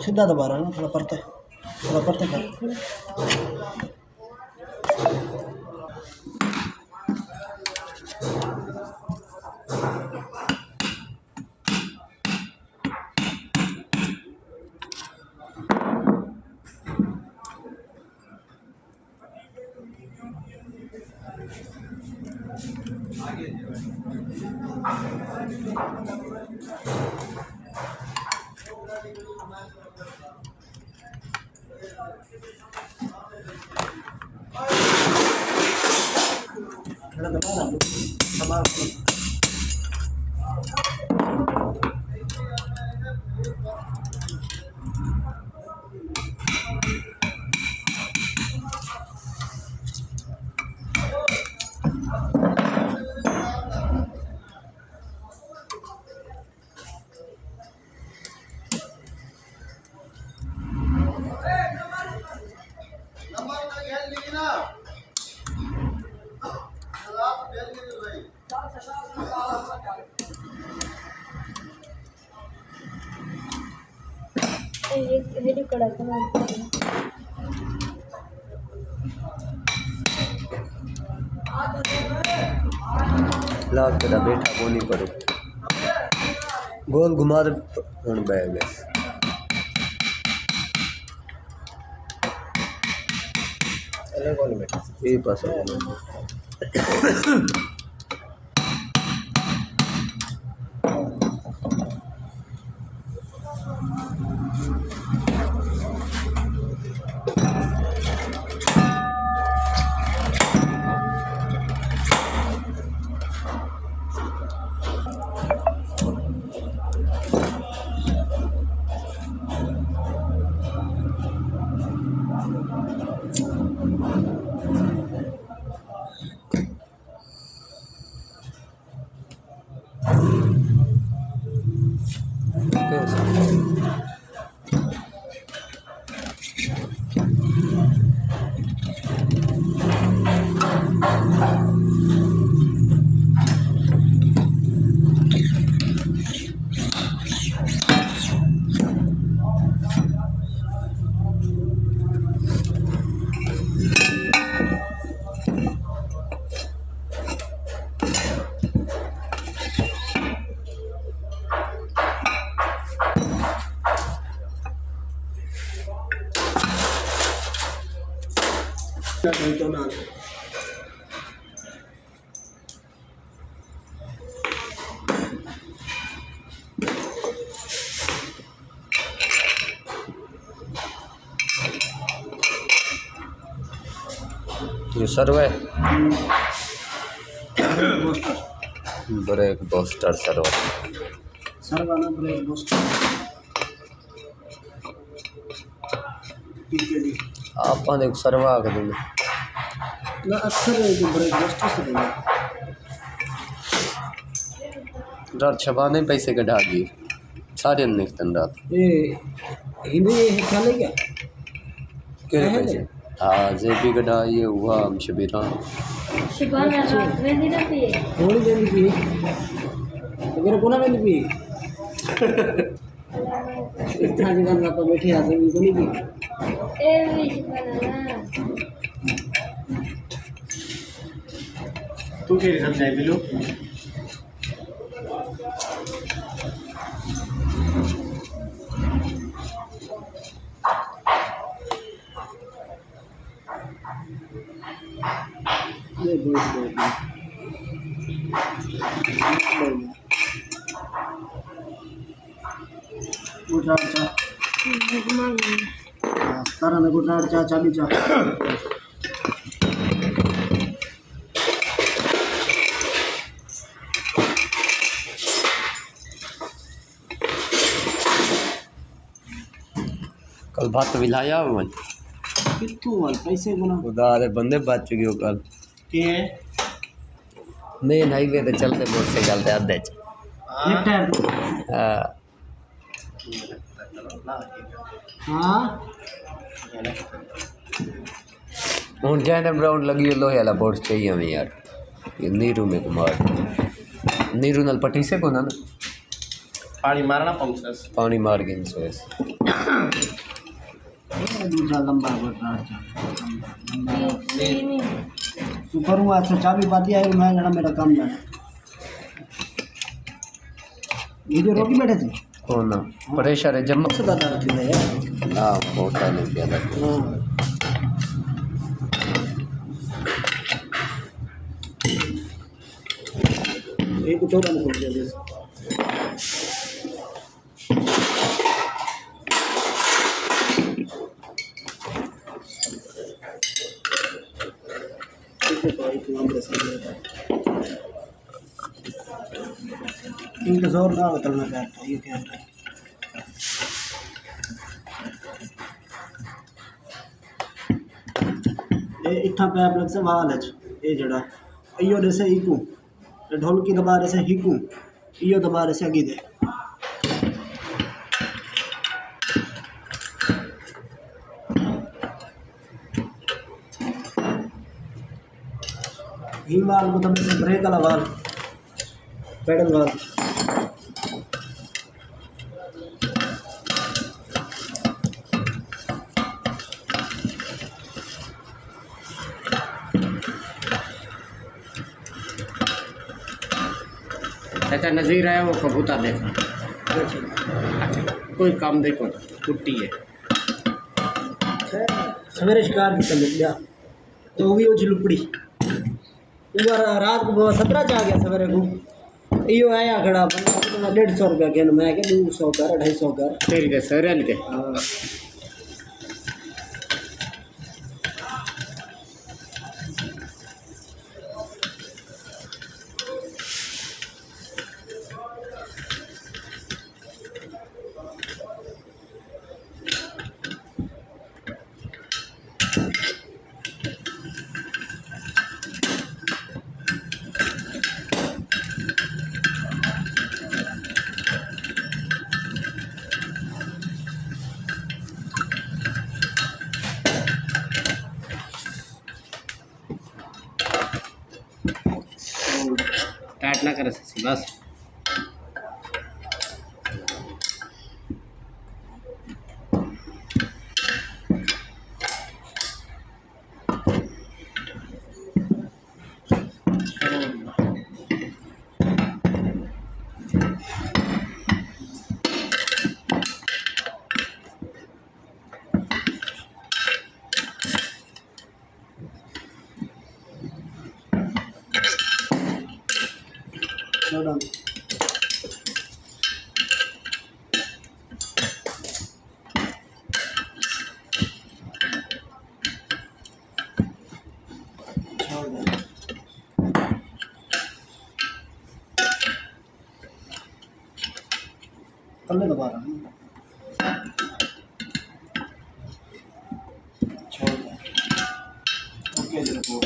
सीधा दोबारा ना थोड़ा परते कर। लाग तेरा बैठा को नहीं करो गोल घुमा दे बैग है कौन बैठा ये पास ये सर्व है ब्रेक बूस्टर सर्व सर्वाना ब्रेक बूस्टर पीकेडी आप एक सर्व आ गए ना अक्सर जो ब्रेक बूस्टर से देंगे रात छबाने पैसे कढ़ा दिए सारे निकतन रात ये हिंदी ख्याल है क्या कितने पैसे हाँ जेबी कढ़ा ये हुआ हम शबीरा थोड़ी देर पी अगर कोना में पी इतना जगह आप बैठे आ सकते को नहीं पी तू क्या समझाए बिलू गुटार चा sekarang aku guटार चा चाबी चा कल भात विलाया मन कितु वाल पैसे गुना खुदा दे बंदे बच चुके हो कल के है मेन हाईवे ते चलते मोटरसाइकिल ते अद्धे च एक टायर हां हाँ हूँ जैन ब्राउन लगी लोहे वाला बोर्ड चाहिए हमें यार ये नीरू में कुमार नीरू नाल पट्टी से कोना ना पानी मारना पंक्चर पानी मार के इंसोस दूसरा लंबा गुटार चा तू करूँगा अच्छा चाबी बाती आई मैं जरा मेरा काम ना ये जो रोटी बैठे थे कौन ना प्रेशर है जम्मा से दादा रखी है यार हाँ मोटा नहीं किया था एक चौड़ा में खोल दिया इनका जोर ना बदलना चाहता ये क्या है ये इतना पैप लग से वाल है ये जड़ा इयो जैसे इकू ढोल की दबा जैसे हिकू इयो दबा जैसे अगी दे ही वाल को तब से ब्रेक वाला वाल पेडल वाल चाचा नज़ीर आया वो कबूतर देखा अच्छा कोई काम देखो छुट्टी है सवेरे शिकार भी कर लिया तो वो भी वो झलुपड़ी ऊपर रात को 17 चा गया सवेरे को यो आया खड़ा बंदा 150 रुपया के मैं के 200 कर 250 कर तेरी के सरेल के हाँ। टाइट ना करे ससी बस चलो कल दबा रहा हूँ छोड़ दे ओके देखो